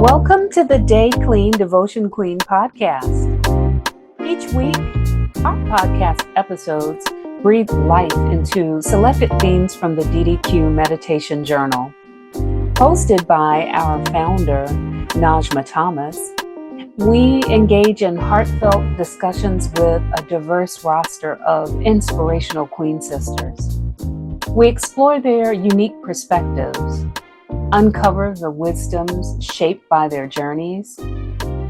Welcome to the Day Clean Devotion Queen podcast. Each week, our podcast episodes breathe life into selected themes from the DDQ Meditation Journal. Hosted by our founder, Najma Thomas, we engage in heartfelt discussions with a diverse roster of inspirational Queen sisters. We explore their unique perspectives, uncover the wisdoms shaped by their journeys,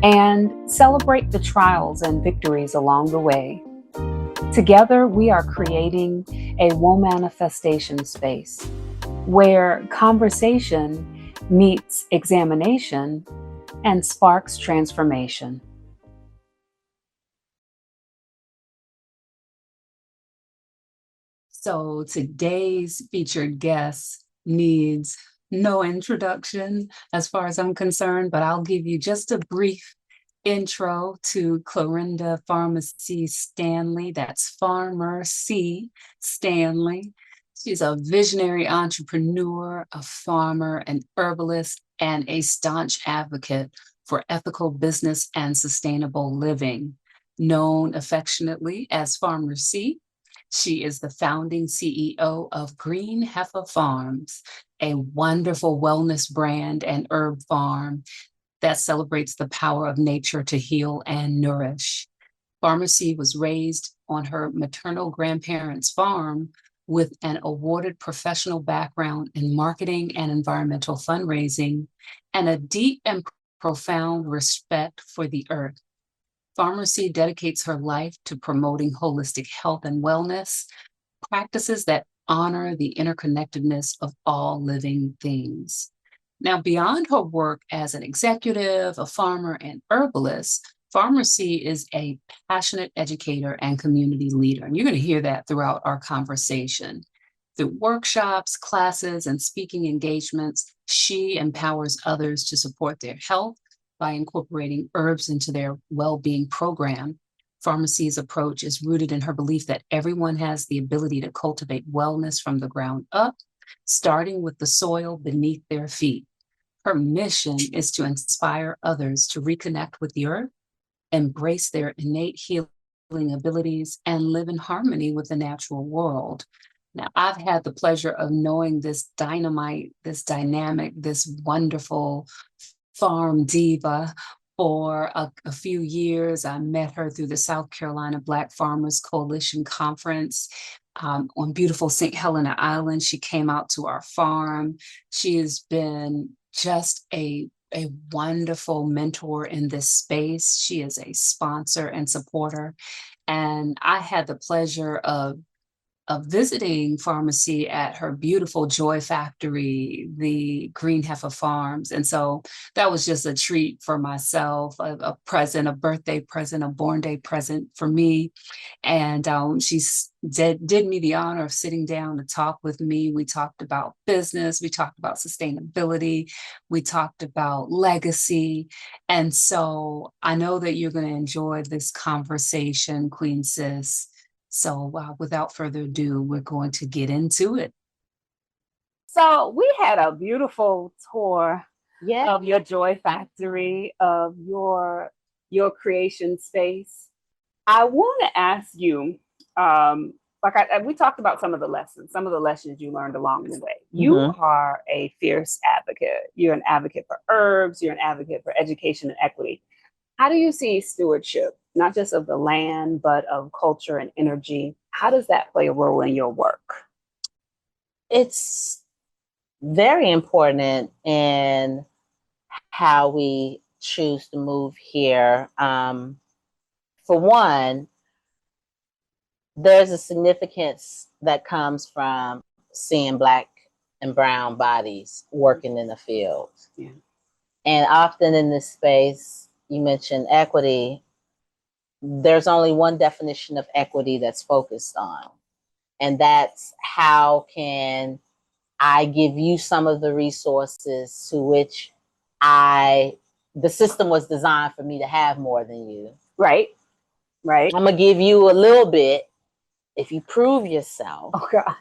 and celebrate the trials and victories along the way. Together, we are creating a woe manifestation space where conversation meets examination and sparks transformation. So today's featured guest needs no introduction as far as I'm concerned, but I'll give you just a brief intro to Clarenda Pharmacy Stanley. That's Farmer C. Stanley. She's a visionary entrepreneur, a farmer, an herbalist, and a staunch advocate for ethical business and sustainable living. Known affectionately as Farmer C, she is the founding CEO of Green Heffa Farms, a wonderful wellness brand and herb farm that celebrates the power of nature to heal and nourish. Pharmacy was raised on her maternal grandparents' farm with an awarded professional background in marketing and environmental fundraising and a deep and profound respect for the earth. Pharmacy dedicates her life to promoting holistic health and wellness, practices that honor the interconnectedness of all living things. Now, beyond her work as an executive, a farmer, and herbalist, Pharmacy is a passionate educator and community leader. And you're going to hear that throughout our conversation. Through workshops, classes, and speaking engagements, she empowers others to support their health by incorporating herbs into their well-being program. Pharmacy's approach is rooted in her belief that everyone has the ability to cultivate wellness from the ground up, starting with the soil beneath their feet. Her mission is to inspire others to reconnect with the earth, embrace their innate healing abilities, and live in harmony with the natural world. Now, I've had the pleasure of knowing this dynamite, this dynamic, this wonderful farm diva for a few years. I met her through the South Carolina Black Farmers Coalition Conference on beautiful St. Helena Island. She came out to our farm. She has been just a wonderful mentor in this space. She is a sponsor and supporter. And I had the pleasure of visiting Pharmacy at her beautiful Joy Factory, the Green Heffa Farms. And so that was just a treat for myself, a present, a birthday present, a born day present for me. And she did me the honor of sitting down to talk with me. We talked about business, we talked about sustainability, we talked about legacy. And so I know that you're going to enjoy this conversation, Queen Sis. So without further ado, we're going to get into it. So we had a beautiful tour of your Joy Factory, of your creation space. I want to ask you, we talked about some of the lessons you learned along the way. You are a fierce advocate. You're an advocate for herbs. You're an advocate for education and equity. How do you see stewardship, not just of the land, but of culture and energy? How does that play a role in your work? It's very important in how we choose to move here. For one, there's a significance that comes from seeing Black and brown bodies working in the field. Yeah. And often in this space, you mentioned equity. There's only one definition of equity that's focused on, and that's how can I give you some of the resources to which the system was designed for me to have more than you. Right. I'm gonna give you a little bit if you prove yourself. Oh, God.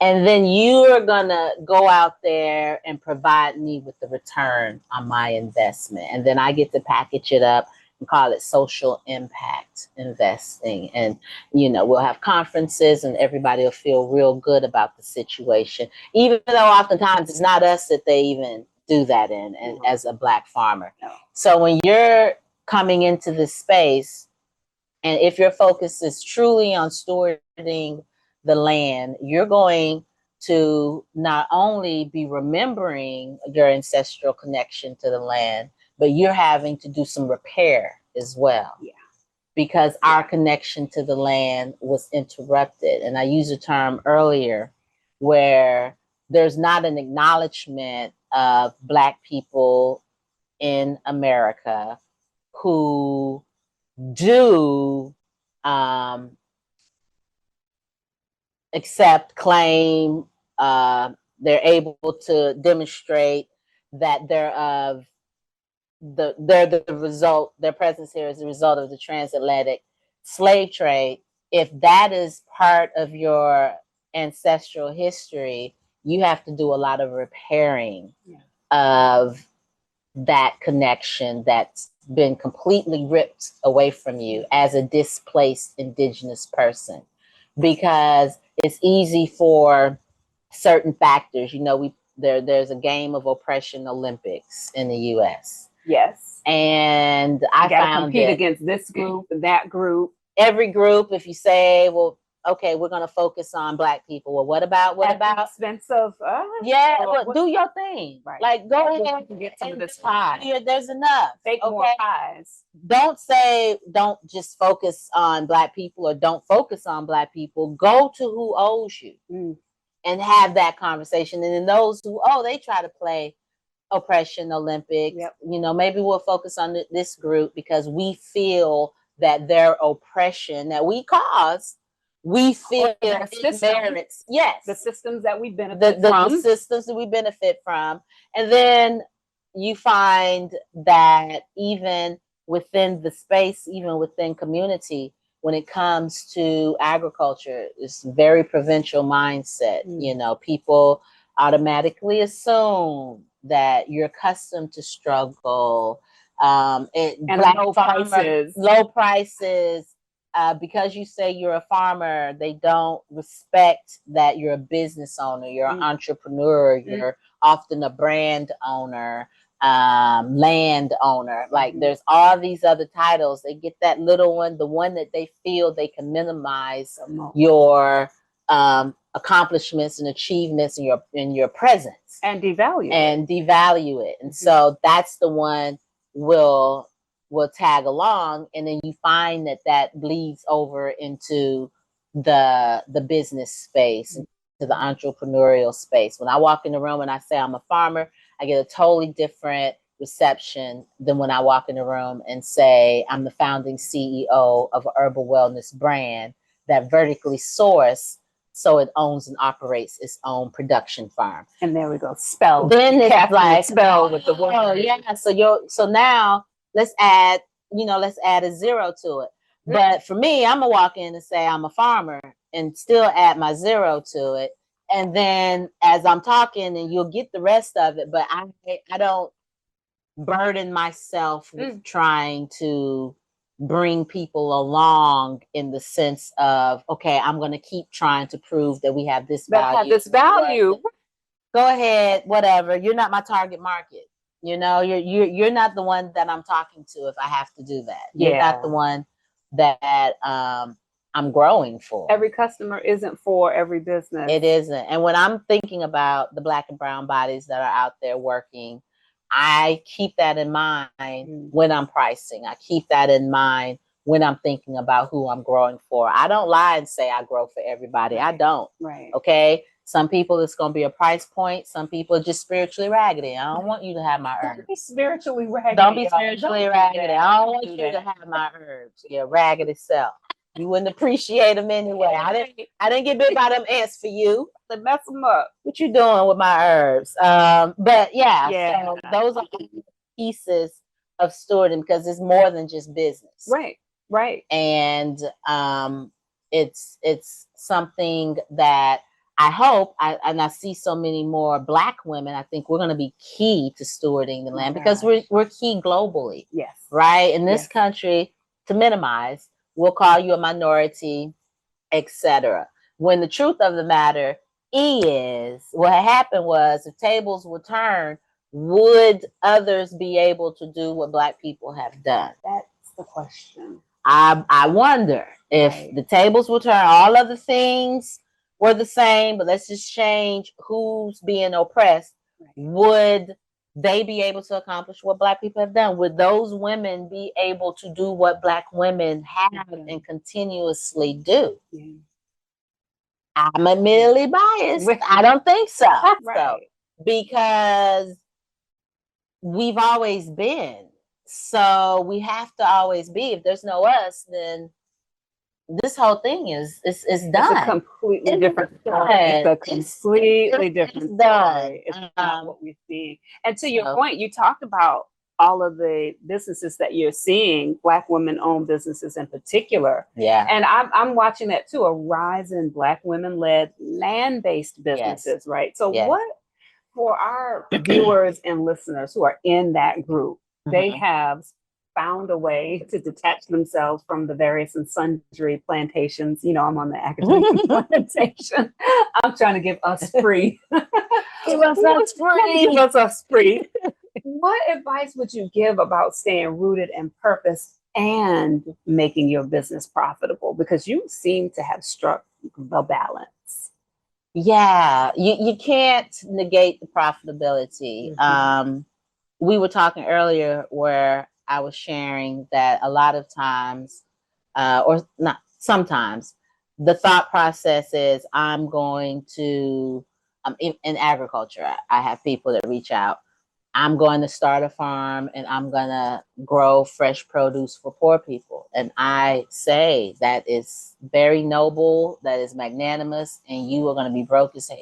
And then you are going to go out there and provide me with the return on my investment. And then I get to package it up and call it social impact investing. And, you know, we'll have conferences and everybody will feel real good about the situation, even though oftentimes it's not us that they even do that in and as a Black farmer. So when you're coming into this space, and if your focus is truly on stewarding the land, you're going to not only be remembering your ancestral connection to the land, but you're having to do some repair as well. Yeah. Because our connection to the land was interrupted. And I used a term earlier where there's not an acknowledgement of Black people in America who do accept, claim, they're able to demonstrate that they're the result, their presence here is the result of the transatlantic slave trade. If that is part of your ancestral history, you have to do a lot of repairing of that connection that's been completely ripped away from you as a displaced Indigenous person, because it's easy for certain factors. You know, there's a game of oppression Olympics in the U.S. Yes. And I found compete against this group, that group. Every group, if you say, well, okay, we're going to focus on Black people. Well, what about? At the expense of well, do your thing. Right. Like, go ahead and get some of this pie. There's enough. Make more pies. Don't say, don't just focus on Black people, or don't focus on Black people. Go to who owes you and have that conversation. And then those who, they try to play oppression Olympics, you know, maybe we'll focus on this group because we feel that their oppression that we caused, we feel it merits. Yes. The systems that we benefit from. The systems that we benefit from. And then you find that even within the space, even within community, when it comes to agriculture, it's very provincial mindset. You know, people automatically assume that you're accustomed to struggle. And low prices. Because you say you're a farmer, they don't respect that you're a business owner, you're an entrepreneur, you're often a brand owner, land owner. Like there's all these other titles. They get that little one, the one that they feel they can minimize your accomplishments and achievements in your presence and devalue it. And so that's the one will tag along, and then you find that bleeds over into the business space, into the entrepreneurial space. When I walk in the room and I say I'm a farmer, I get a totally different reception than when I walk in the room and say I'm the founding CEO of an herbal wellness brand that vertically sourced, so it owns and operates its own production farm. And there we go. Spell. Then it's like spell with the word. Oh yeah. So now let's add a zero to it. But for me, I'm gonna walk in and say I'm a farmer and still add my zero to it. And then as I'm talking, and you'll get the rest of it, but I don't burden myself with trying to bring people along in the sense of, okay, I'm going to keep trying to prove that we have this value. Go ahead, whatever. You're not my target market. You know, you're not the one that I'm talking to if I have to do that. You're not the one that I'm growing for. Every customer isn't for every business. It isn't. And when I'm thinking about the Black and brown bodies that are out there working, I keep that in mind when I'm pricing. I keep that in mind when I'm thinking about who I'm growing for. I don't lie and say I grow for everybody. I don't. Right. Okay. Some people, it's going to be a price point. Some people are just spiritually raggedy. I don't want you to have my herbs. Don't be spiritually raggedy. Don't be spiritually raggedy. I don't want you to have my herbs. You're raggedy self. You wouldn't appreciate them anyway. I didn't get bit by them ants for you. To mess them up. What you doing with my herbs? But so those are pieces of stewarding, because it's more than just business. Right. And it's something that I hope, and I see so many more Black women, I think we're going to be key to stewarding the land because we're key globally. Yes. Right? In this Yes. country, to minimize, we'll call you a minority, etc. When the truth of the matter is, what happened was, if tables were turned, would others be able to do what Black people have done? That's the question. I wonder if Right. the tables will turn, all of the things were the same, but let's just change who's being oppressed. Right. Would they be able to accomplish what Black people have done? Would those women be able to do what Black women have and continuously do? Yeah. I'm admittedly biased. I don't think so. Right. So, because we've always been. So we have to always be. If there's no us, then this whole thing is done. It's a completely different story. It's a completely different story. It's not what we're seeing. And to your point, you talked about all of the businesses that you're seeing, Black women-owned businesses in particular. Yeah. And I'm watching that too, a rise in Black women-led land-based businesses, right? So what, for our viewers and listeners who are in that group, they have found a way to detach themselves from the various and sundry plantations. You know, I'm on the academic plantation. I'm trying to give us free. Give us free. Give us free. What advice would you give about staying rooted in purpose and making your business profitable? Because you seem to have struck the balance. Yeah, you can't negate the profitability. We were talking earlier where I was sharing that a lot of times, or not sometimes, the thought process is I'm going to, in agriculture, I have people that reach out. I'm going to start a farm and I'm going to grow fresh produce for poor people. And I say that is very noble, that is magnanimous, and you are going to be broke as hell.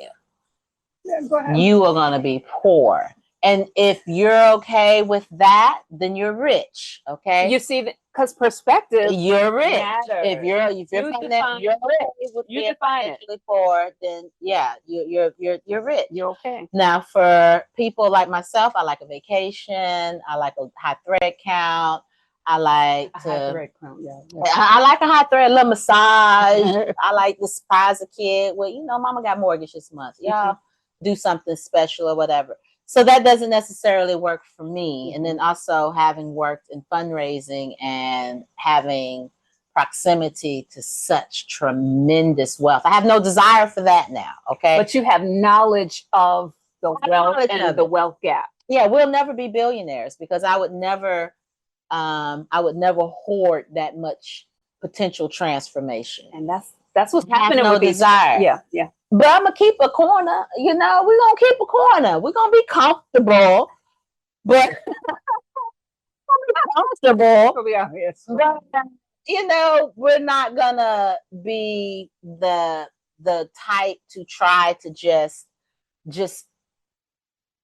Yeah, go ahead. You are going to be poor. And if you're okay with that, then you're rich. Okay. You see, because perspective, you're rich. matters. If you're rich, you're rich. You define it. Poor, then yeah, you're rich. You're okay. Now, for people like myself, I like a vacation. I like a high thread count. I like high thread count. Yeah. I like a high thread, a little massage. I like to surprise a kid. Well, you know, mama got mortgage this month. Y'all do something special or whatever. So that doesn't necessarily work for me. And then also having worked in fundraising and having proximity to such tremendous wealth. I have no desire for that now. Okay. But you have knowledge of the wealth and the wealth gap. Yeah, we'll never be billionaires because I would never hoard that much potential transformation. And that's what's happening with these. Desire. Yeah. But I'm gonna keep a corner, you know, we're gonna keep a corner. We're gonna be comfortable, but comfortable. But, you know, we're not gonna be the type to try to just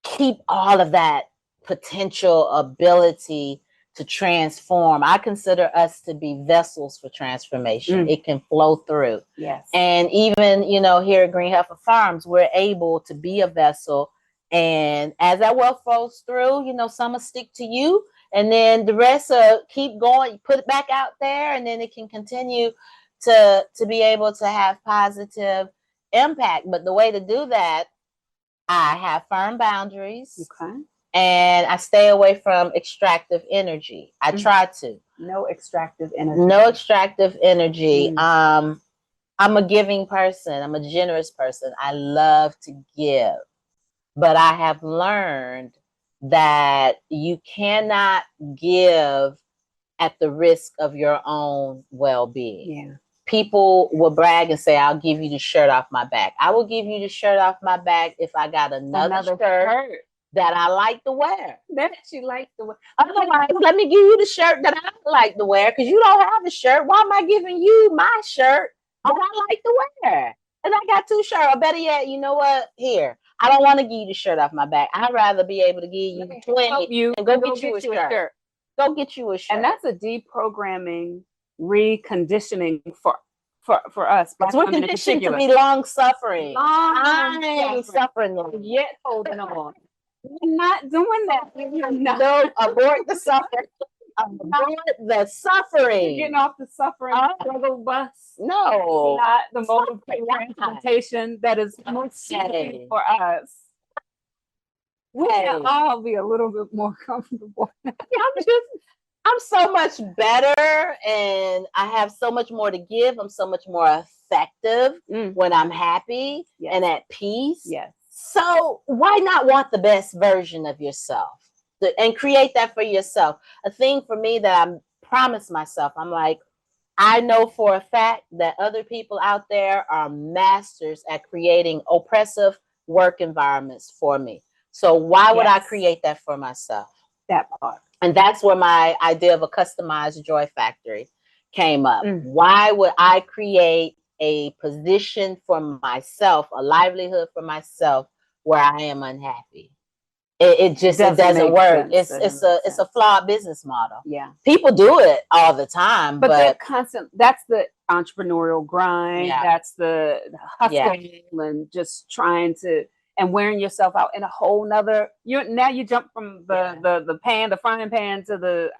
keep all of that potential ability to transform. I consider us to be vessels for transformation. It can flow through. Yes. And even, you know, here at Green Heffa Farms, we're able to be a vessel. And as that wealth flows through, you know, some will stick to you and then the rest keep going, put it back out there, and then it can continue to be able to have positive impact. But the way to do that, I have firm boundaries. Okay. And I stay away from extractive energy. I try to. No extractive energy. No extractive energy. I'm a giving person. I'm a generous person. I love to give. But I have learned that you cannot give at the risk of your own well-being. Yeah. People will brag and say, I'll give you the shirt off my back. I will give you the shirt off my back if I got another shirt that I like to wear. That you like to wear. Otherwise, let me give you the shirt that I like to wear because you don't have a shirt. Why am I giving you my shirt that I like to wear? And I got two shirts. Or better yet, you know what? Here, I don't want to give you the shirt off my back. I'd rather be able to give you 20 and go get you a shirt. Go get you a shirt. And that's a deprogramming, reconditioning for for us, Black we're women in conditioned to particular. be long suffering. Long I'm suffering. yet holding on. We're not doing that. We're not. No, abort the suffering. Abort the suffering. You're getting off the suffering struggle bus. No. Not the mode of transportation that is most suited for us. We can all be a little bit more comfortable. I'm so much better, and I have so much more to give. I'm so much more effective when I'm happy and at peace. Yes. So why not want the best version of yourself and create that for yourself? A thing for me that I promised myself, I'm like, I know for a fact that other people out there are masters at creating oppressive work environments for me. So why would I create that for myself? That part. And that's where my idea of a customized joy factory came up. Why would I create a position for myself, a livelihood for myself, where I am unhappy? It doesn't work. It's a flawed business model. Yeah. People do it all the time, but they're constant. That's the entrepreneurial grind. Yeah. That's the hustle and just trying to and wearing yourself out in a whole nother. You jump from the frying pan to the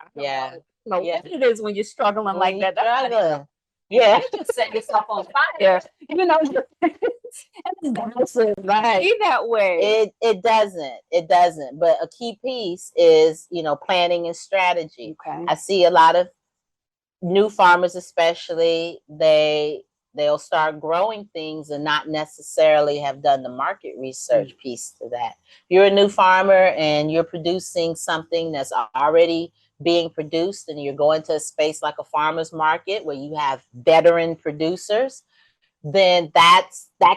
what it is when you're struggling like that. Struggling. Yeah, you just set yourself on fire. You know, right. Be that way. It doesn't. But a key piece is planning and strategy. Okay. I see a lot of new farmers, especially they'll start growing things and not necessarily have done the market research piece to that. If you're a new farmer and you're producing something that's already being produced and you're going to a space like a farmer's market where you have veteran producers, then that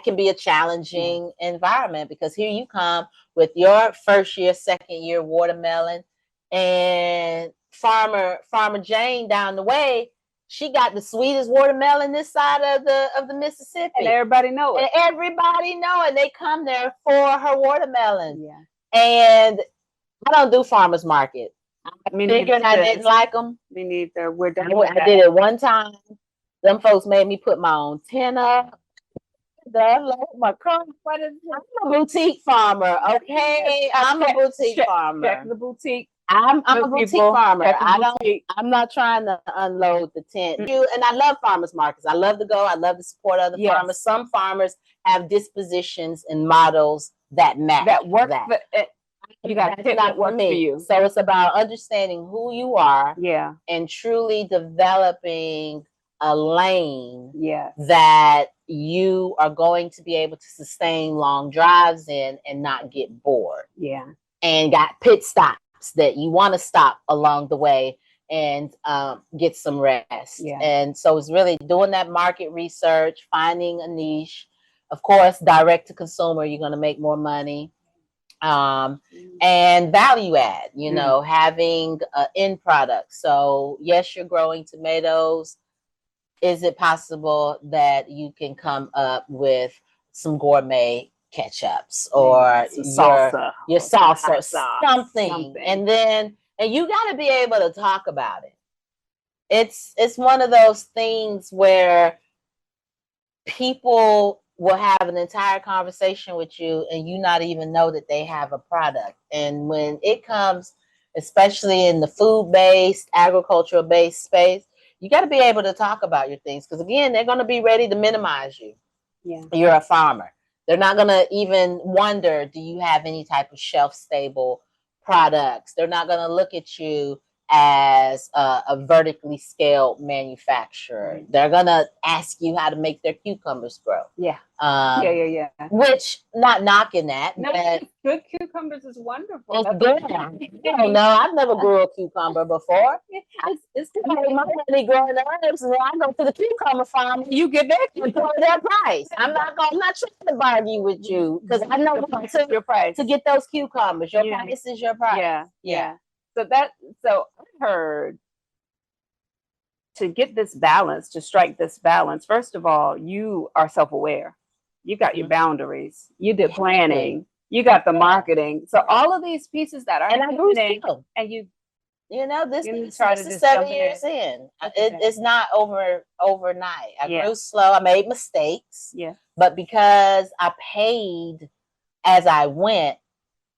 can be a challenging environment, because here you come with your first year, second year watermelon, and farmer Jane down the way, she got the sweetest watermelon this side of the Mississippi, and everybody know it. And they come there for her watermelon. Yeah. And I don't do farmers market. I figured I didn't like them. Me neither. We're done. I did it one time. Them folks made me put my own tent up. I'm a boutique farmer, okay? I'm a boutique farmer. Check the boutique. I'm a boutique farmer. I'm not trying to unload the tent. And I love farmers markets. I love to go. I love to support other farmers. Some farmers have dispositions and models that match that work. You got to pick what works for you. So it's about understanding who you are, and truly developing a lane that you are going to be able to sustain long drives in and not get bored. Yeah. And got pit stops that you want to stop along the way and get some rest. Yeah. And so it's really doing that market research, finding a niche. Of course, direct to consumer, you're going to make more money. And value add, having an end product. So yes, you're growing tomatoes. Is it possible that you can come up with some gourmet ketchups or your salsa, something. And you got to be able to talk about it. It's one of those things where people will have an entire conversation with you and you not even know that they have a product. And when it comes, especially in the food-based, agricultural-based space, you got to be able to talk about your things, because again, they're going to be ready to minimize you. Yeah. You're a farmer. They're not going to even wonder, do you have any type of shelf-stable products? They're not going to look at you as a vertically scaled manufacturer. They're gonna ask you how to make their cucumbers grow. Yeah. Which, not knocking that. No, but good cucumbers is wonderful. It's good. I don't know. I've never grew a cucumber before. It's my money growing herbs, and I go to the cucumber farm. You get that for their price. I'm not trying to bargain with you, because I know your price to get those cucumbers. Your price is your price. Yeah. So I heard, to get this balance, to strike this balance, first of all, you are self-aware. You got your boundaries. You did planning. You got the marketing. So all of these pieces that are happening, and you you know, this is try to just 7 years in. It's not overnight. I grew slow. I made mistakes. Yeah. But because I paid as I went,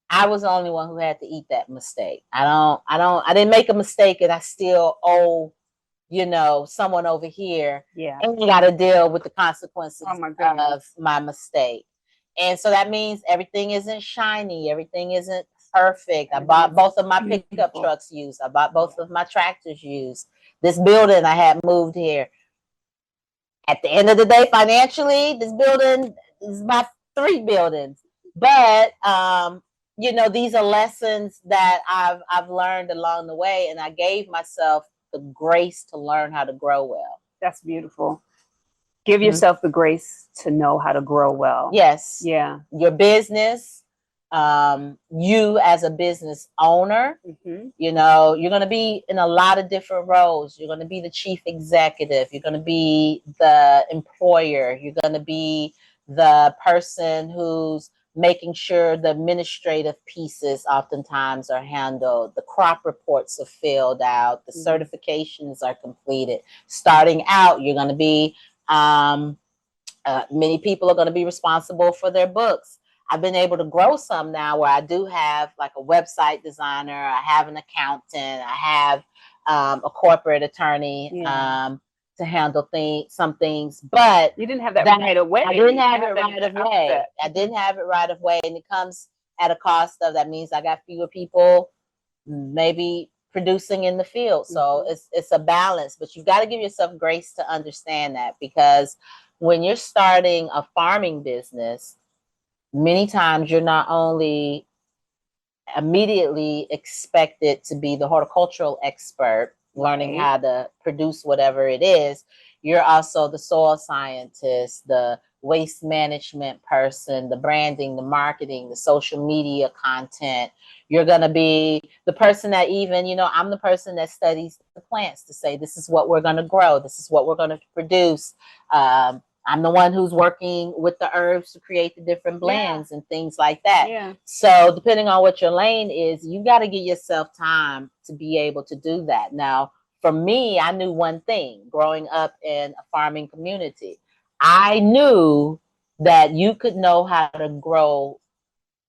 I was the only one who had to eat that mistake. I didn't make a mistake and I still owe, you know, someone over here. Yeah. And you got to deal with the consequences of my mistake. And so that means everything isn't shiny. Everything isn't perfect. I bought both of my pickup trucks used. I bought both of my tractors used. This building I had moved here. At the end of the day, financially, this building is my 3 buildings. But you know, these are lessons that I've learned along the way, and I gave myself the grace to learn how to grow well. That's beautiful. Give yourself the grace to know how to grow well. Yes. Yeah. Your business, you as a business owner, you know, you're going to be in a lot of different roles. You're going to be the chief executive. You're going to be the employer. You're going to be the person who's making sure the administrative pieces oftentimes are handled. The crop reports are filled out. The certifications are completed. Starting out, you're going to be many people are going to be responsible for their books. I've been able to grow some now where I do have like a website designer. I have an accountant. I have a corporate attorney to handle some things. But you didn't have that right away. I didn't have it right away. I didn't have it right away. And it comes at a cost of, that means I got fewer people maybe producing in the field. So it's a balance, but you've got to give yourself grace to understand that, because when you're starting a farming business, many times you're not only immediately expected to be the horticultural expert, learning how to produce whatever it is, you're also the soil scientist, the waste management person, the branding, the marketing, the social media content. You're going to be the person that even, you know, I'm the person that studies the plants to say, this is what we're going to grow. This is what we're going to produce. I'm the one who's working with the herbs to create the different blends and things like that. Yeah. So depending on what your lane is, you got to give yourself time to be able to do that. Now, for me, I knew one thing growing up in a farming community. I knew that you could know how to grow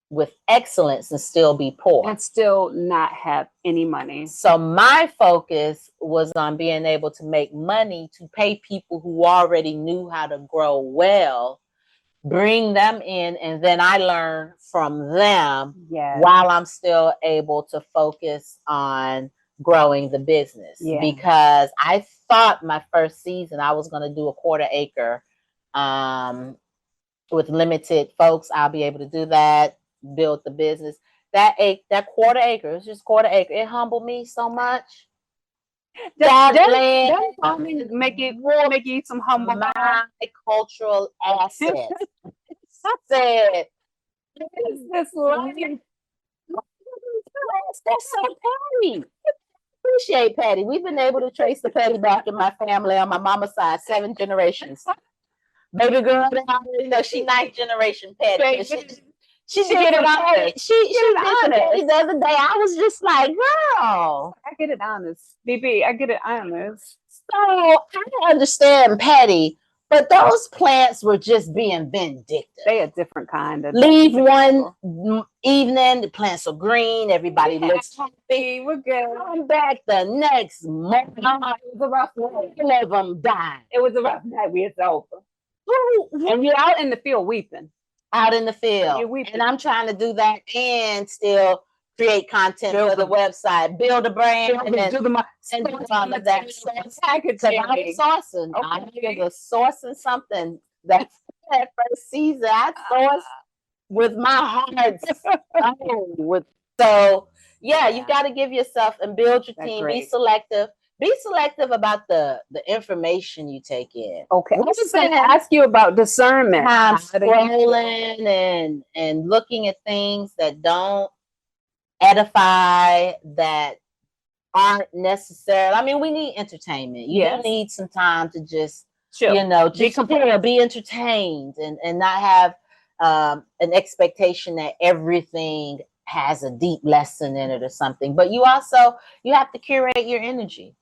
with excellence and still be poor. And still not have any money. So my focus was on being able to make money to pay people who already knew how to grow well, bring them in, and then I learn from them while I'm still able to focus on growing the business. Because I thought my first season I was going to do a 1/4 acre with limited folks. I'll be able to do that, build the business. That 1/4 acre, it's just 1/4 acre. It humbled me so much. That land make you some humble. My cultural asset. Said, this land? That's so petty. Appreciate Patty. We've been able to trace the Patty back in my family on my mama's side, 7 generations. Baby girl, you know, she 9th generation Patty. She get it honest. She did the Patty the other day. I was just like, girl. I get it honest. BB, I get it honest. So I understand Patty, but those plants were just being vindictive. They a different kind of. Leave one evening, the plants are green, everybody looks happy. We're good. Come back the next month. It was a rough night. All of them died. It was a rough night. It's over. And you're out in the field weeping. Out in the field. And I'm trying to do that and still create content for the website, build a brand, and do all of that. Packaging. I'm sourcing. I was sourcing something that first season. I sourced with my heart. So yeah, you've got to give yourself and build your team. Be selective. Be selective about the information you take in. Okay. I was going to ask you about discernment. Scrolling and looking at things that don't edify, that aren't necessary. I mean, we need entertainment. You do need some time to just, you know, just be entertained and not have an expectation that everything has a deep lesson in it or something. But you have to curate your energy.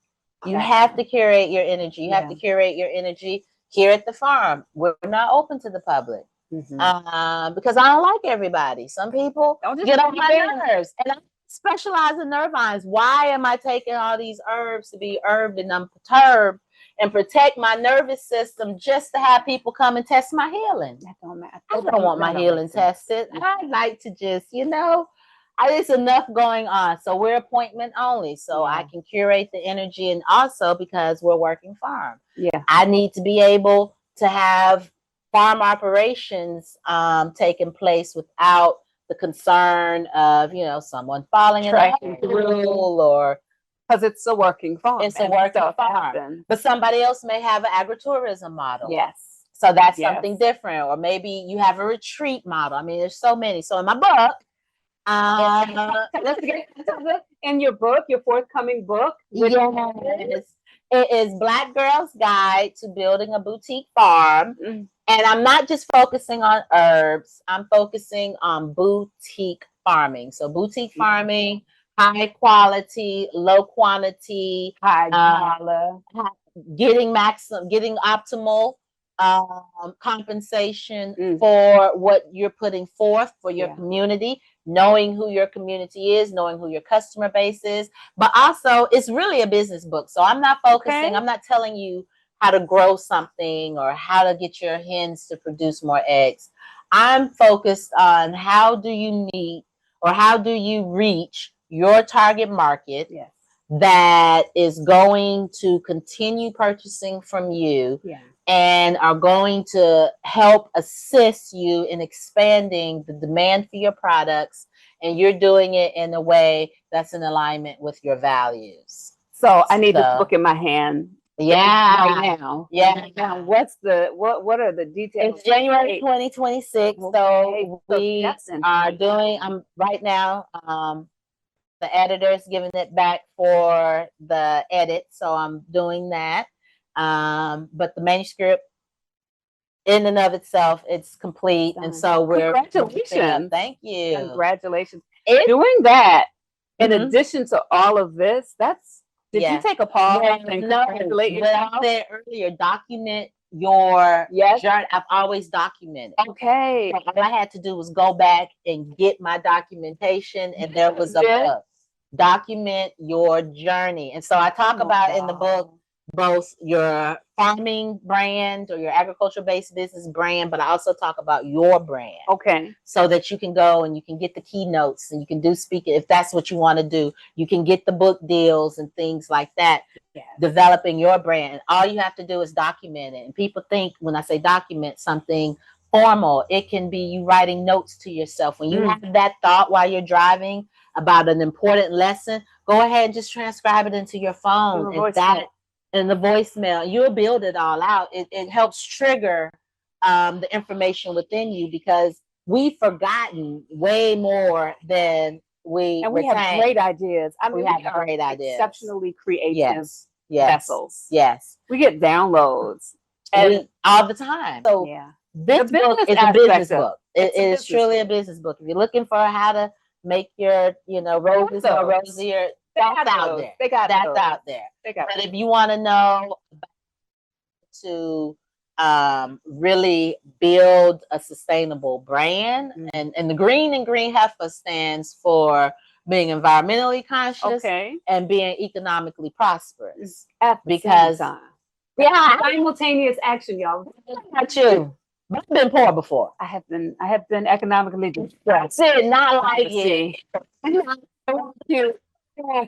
You have to curate your energy. You have to curate your energy here at the farm. We're not open to the public. Because I don't like everybody. Some people get on my nerves, and I specialize in nerve vines. Why am I taking all these herbs to be herbed and I'm perturbed and protect my nervous system just to have people come and test my healing? I don't want my healing tested. I like to just, there's enough going on. So we're appointment only. So I can curate the energy, and also because we're working farm. I need to be able to have farm operations taking place without the concern of, someone falling in a hole, or because it's a working farm. It's a working farm. But somebody else may have an agritourism model. So that's something different. Or maybe you have a retreat model. I mean, there's so many. So in my book, in your book, your forthcoming book, it is Black Girl's Guide to Building a Boutique Farm. And I'm not just focusing on herbs. I'm focusing on boutique farming. So boutique farming, high quality, low quantity, getting optimal compensation for what you're putting forth for your community, knowing who your community is, knowing who your customer base is. But also, it's really a business book. So I'm not focusing, I'm not telling you how to grow something or how to get your hens to produce more eggs. I'm focused on how do you reach your target market that is going to continue purchasing from you and are going to help assist you in expanding the demand for your products, and you're doing it in a way that's in alignment with your values. So I need this book in my hand. Right now. Now, what are the details? It's January 2026. So we are doing, right now, the editor's giving it back for the edit. So I'm doing that. But the manuscript in and of itself, it's complete. And so we're congratulations. Thank you. Congratulations. Doing that in addition to all of this, did you take a pause and congratulate yourself? I said earlier, document your journey. I've always documented. Okay. So all I had to do was go back and get my documentation, and there was a document your journey. And so I talk about in the book both your farming brand or your agriculture-based business brand, but I also talk about your brand. Okay. So that you can go and you can get the keynotes and you can do speaking if that's what you want to do. You can get the book deals and things like that. Developing your brand. And all you have to do is document it. And people think when I say document something formal, it can be you writing notes to yourself. When you have that thought while you're driving about an important lesson, go ahead and just transcribe it into your phone and the voicemail. You'll build it all out. It helps trigger the information within you, because we've forgotten way more than we have great ideas. I mean, we have great ideas. Exceptionally creative vessels. We get downloads all the time. So this book is a business book. It is truly a business book. If you're looking for how to make your, roses more rosier, that's out there. That's out there. But if you want to know to really build a sustainable brand, and the green in Green Heffa stands for being environmentally conscious and being economically prosperous. Because simultaneous action, y'all. Not you. But I've been poor before. I have been economically distressed. Not like it. Thank you. I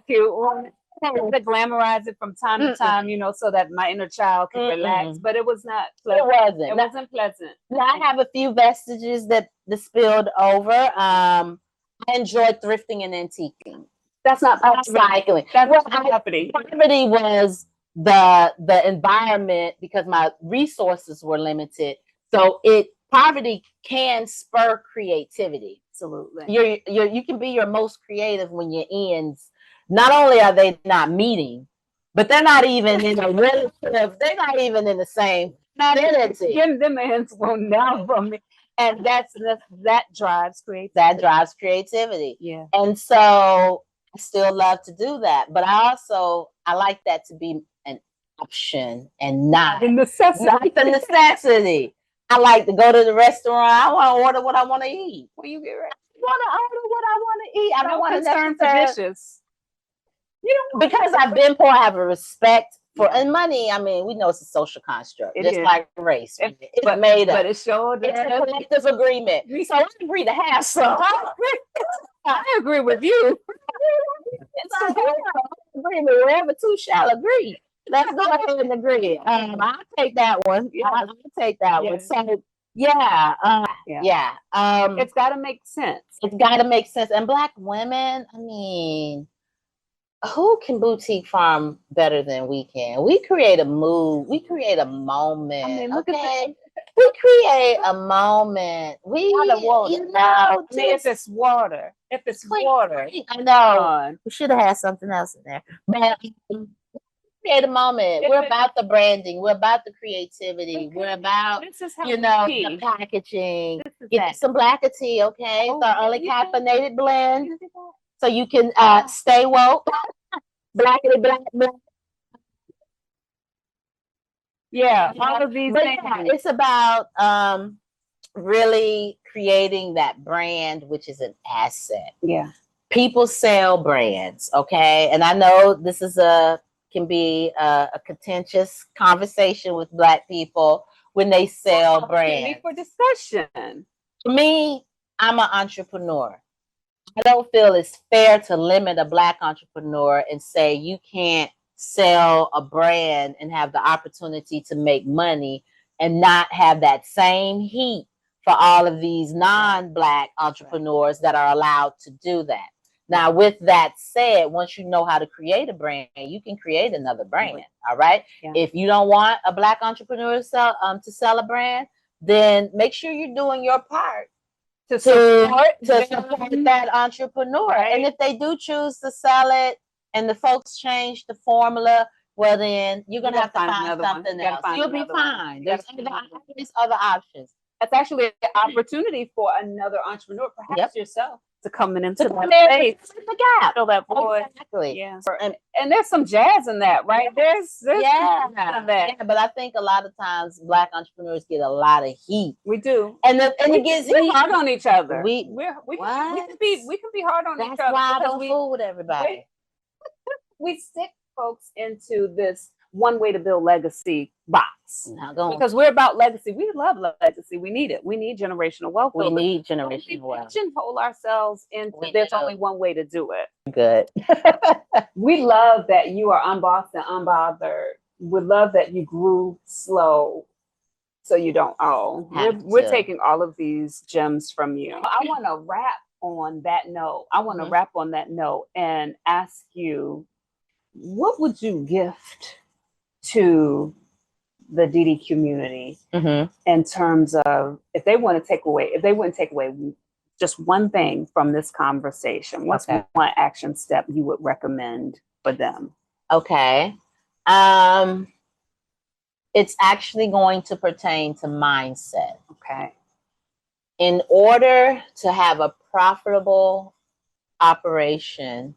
had to glamorize it from time to time, so that my inner child can relax. But it was not pleasant. It wasn't pleasant. Now, I have a few vestiges that spilled over. I enjoy thrifting and antiquing. That's not recycling. That's poverty. Poverty was the environment, because my resources were limited. So poverty can spur creativity. Absolutely. You can be your most creative when your ends, not only are they not meeting, but they're not even in a relative, they're not even in the same entity. Them ends will never meet. And that drives creativity. That drives creativity. Yeah. And so I still love to do that. But I like that to be an option and not the necessity. Not the necessity. I like to go to the restaurant. I want to order what I want to eat. When you get ready. I want to order what I want to eat. I don't want to concern for dishes. You know, because I've been poor, I have a respect for and money. I mean, we know it's a social construct, just like race. It's made up. But it's sure it's a collective agreement. So I agree to have some. I agree with you. It's an agreement. Wherever two shall agree. Let's go ahead and agree. I'll take that one. Yeah. I'll take that one. So yeah. It's got to make sense. It's got to make sense. And Black women, I mean, who can boutique farm better than we can? We create a mood. We create a moment. I mean, look at we create a moment. We, water. You know, if it's water, I know. We should have had something else in there. But create a moment. We're about the branding. We're about the creativity. We're about, the packaging. Get some black tea, okay? It's our only caffeinated blend. So you can stay woke. Blackity black. Yeah, all of these things. Yeah, it's about really creating that brand, which is an asset. Yeah. People sell brands, okay? And I know this is can be a contentious conversation with Black people when they sell brands. For discussion. For me, I'm an entrepreneur. I don't feel it's fair to limit a Black entrepreneur and say you can't sell a brand and have the opportunity to make money and not have that same heat for all of these non-Black entrepreneurs that are allowed to do that. Now, with that said, once you know how to create a brand, you can create another brand. All right. Yeah. If you don't want a Black entrepreneur to sell a brand, then make sure you're doing your part to support that entrepreneur. Right. And if they do choose to sell it and the folks change the formula, well, then you're going to have to find something else. You'll be fine. There's other options. That's actually an opportunity for another entrepreneur, perhaps yourself, to come into that space. The gap. Fill that void. Exactly. Yeah. And there's some jazz in that, right? There's that. Yeah, but I think a lot of times Black entrepreneurs get a lot of heat. We do. And it gets hard on each other. We can be hard on each other. That's why I don't fool with everybody. We stick folks into this one way to build legacy box. Because we're about legacy. We love legacy. We need it. We need generational wealth. We need generational wealth. We pigeonhole ourselves into there's only one way to do it. Good. We love that you are unbossed and unbothered. We love that you grew slow so you don't owe. We're taking all of these gems from you. I want to wrap on that note. And ask you, what would you gift to the DD community in terms of if they wouldn't take away just one thing from this conversation, what's one action step you would recommend for them? Okay. It's actually going to pertain to mindset. Okay. In order to have a profitable operation,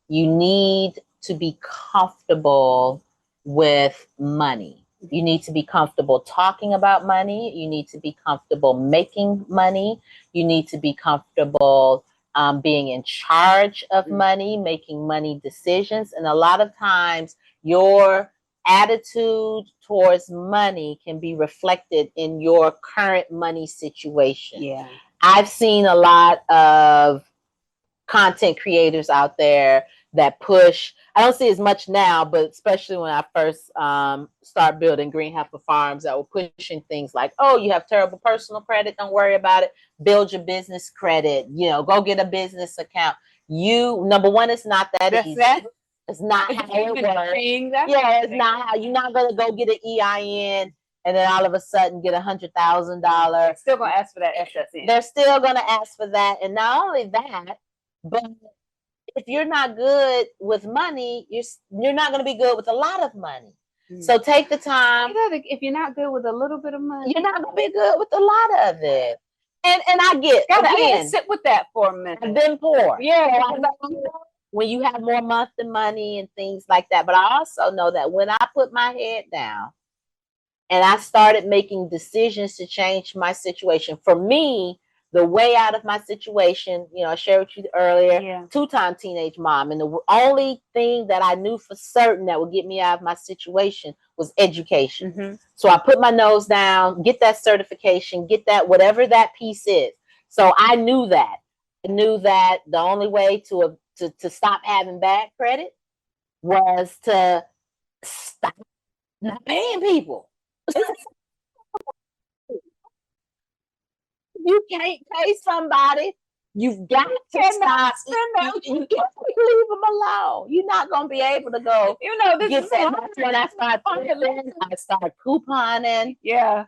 you need to be comfortable with money. You need to be comfortable talking about money. You need to be comfortable making money. You need to be comfortable being in charge of money, making money decisions. And a lot of times your attitude towards money can be reflected in your current money situation. Yeah. I've seen a lot of content creators out there that push. I don't see as much now, but especially when I first started building Green Heffa farms, that were pushing things like, oh, you have terrible personal credit, don't worry about it. Build your business credit, go get a business account. Number one, it's not that easy. It's not how it works. It's not how you're not gonna go get an EIN and then all of a sudden get $100,000. They're still gonna ask for that SSN. They're still gonna ask for that, and not only that, but if you're not good with money, you're not going to be good with a lot of money. So take the time. If you're not good with a little bit of money, you're not going to be good with a lot of it. And I get, gotta sit with that for a minute. I've been poor. Yeah. When you have more monthly money and things like that. But I also know that when I put my head down and I started making decisions to change my situation, for me, the way out of my situation, you know, I shared with you earlier, 2-time teenage mom. And the only thing that I knew for certain that would get me out of my situation was education. So I put my nose down, get that certification, get that, whatever that piece is. So I knew that. I knew that the only way to stop having bad credit was to stop not paying people. You can't pay somebody. You've got to stop. You can't leave them alone. You're not going to be able to go. You know, this get is that. That's when I started couponing. Yeah.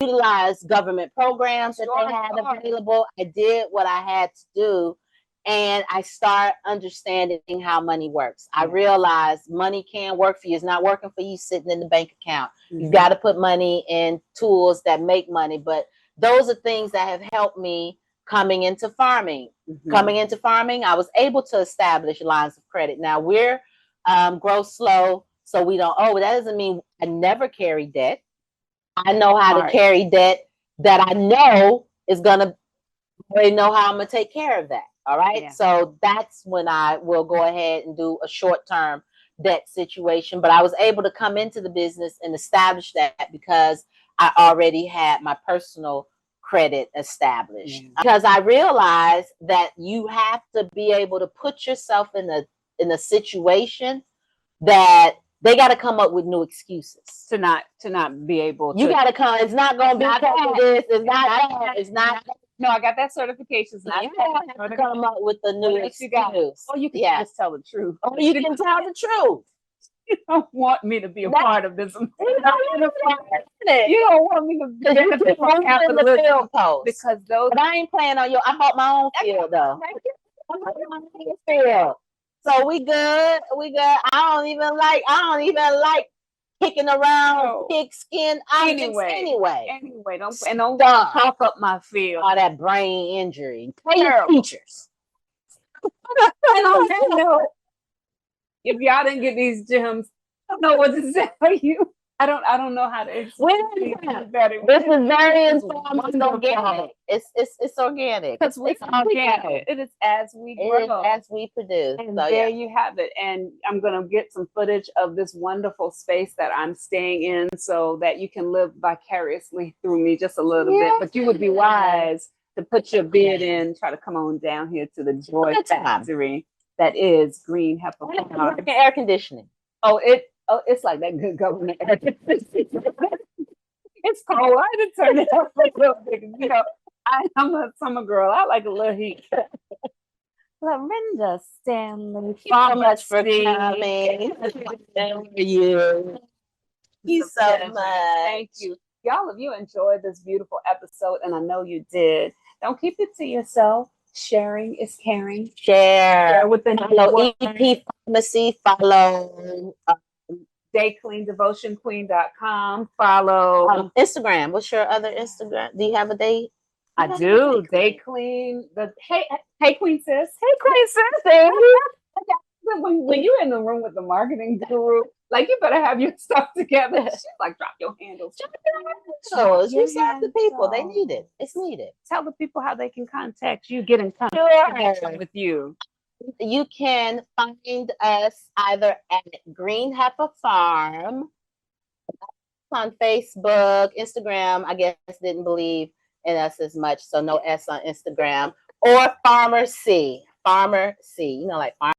Utilize government programs that they had available. I did what I had to do. And I start understanding how money works. I realized money can work for you. It's not working for you sitting in the bank account. You've got to put money in tools that make money. But those are things that have helped me coming into farming. Coming into farming, I was able to establish lines of credit. Now we're grow slow, so we don't owe. That doesn't mean I never carry debt. I know how to carry debt that I know is gonna. I know how I'm gonna take care of that. All right. So that's when I will go ahead and do a short-term debt situation. But I was able to come into the business and establish that because I already had my personal credit established. Because I realized that you have to be able to put yourself in a situation that they got to come up with new excuses to not be able to. You got to come. It's not going to be this. It's not that. It's not. No, I got that certification. You have to come up with a new excuse. Oh, you can just tell the truth. Oh, you can tell the truth. You don't want me to be a part of this. You don't want me to be in the field post because those. But I ain't playing on your. I bought my own field though. I bought my own field. So we good. We good. I don't even like kicking around pigskin anyway. Don't talk up my field. All that brain injury. Pay your teachers. And on that note, if y'all didn't get these gems, I don't know what to tell you. I don't know how to explain it better. This is very informal. It's organic. It's organic. Because it's organic. It is as we grow. It is as we produce. And so, there you have it. And I'm gonna get some footage of this wonderful space that I'm staying in so that you can live vicariously through me just a little bit. But you would be wise to put your bid in, try to come on down here to the Joy Factory that is Green Heffa. Air conditioning. It's like that good government air conditioning. It's cold. I had to turn it up a little bit. You know, I'm a summer girl. I like a little heat. Clarenda, Stanley, so much for coming. You so much. Thank you. Y'all, if you enjoyed this beautiful episode, and I know you did, don't keep it to yourself. Sharing is caring. Share with the follow EP Pharmacy. Follow daycleandevotionqueen.com. Follow Instagram. What's your other Instagram? Do you have a day? I do. Day Clean. Hey Queen Sis. Hey Queen Sis. When you're in the room with the marketing guru, like you better have your stuff together. She's like, drop your handles. You serve the people. They need it. It's needed. Tell the people how they can contact you, get in contact with you. You can find us either at Green Heffa Farm on Facebook, Instagram. I guess didn't believe in us as much, so no S on Instagram, or Farmer C. You know, like farm.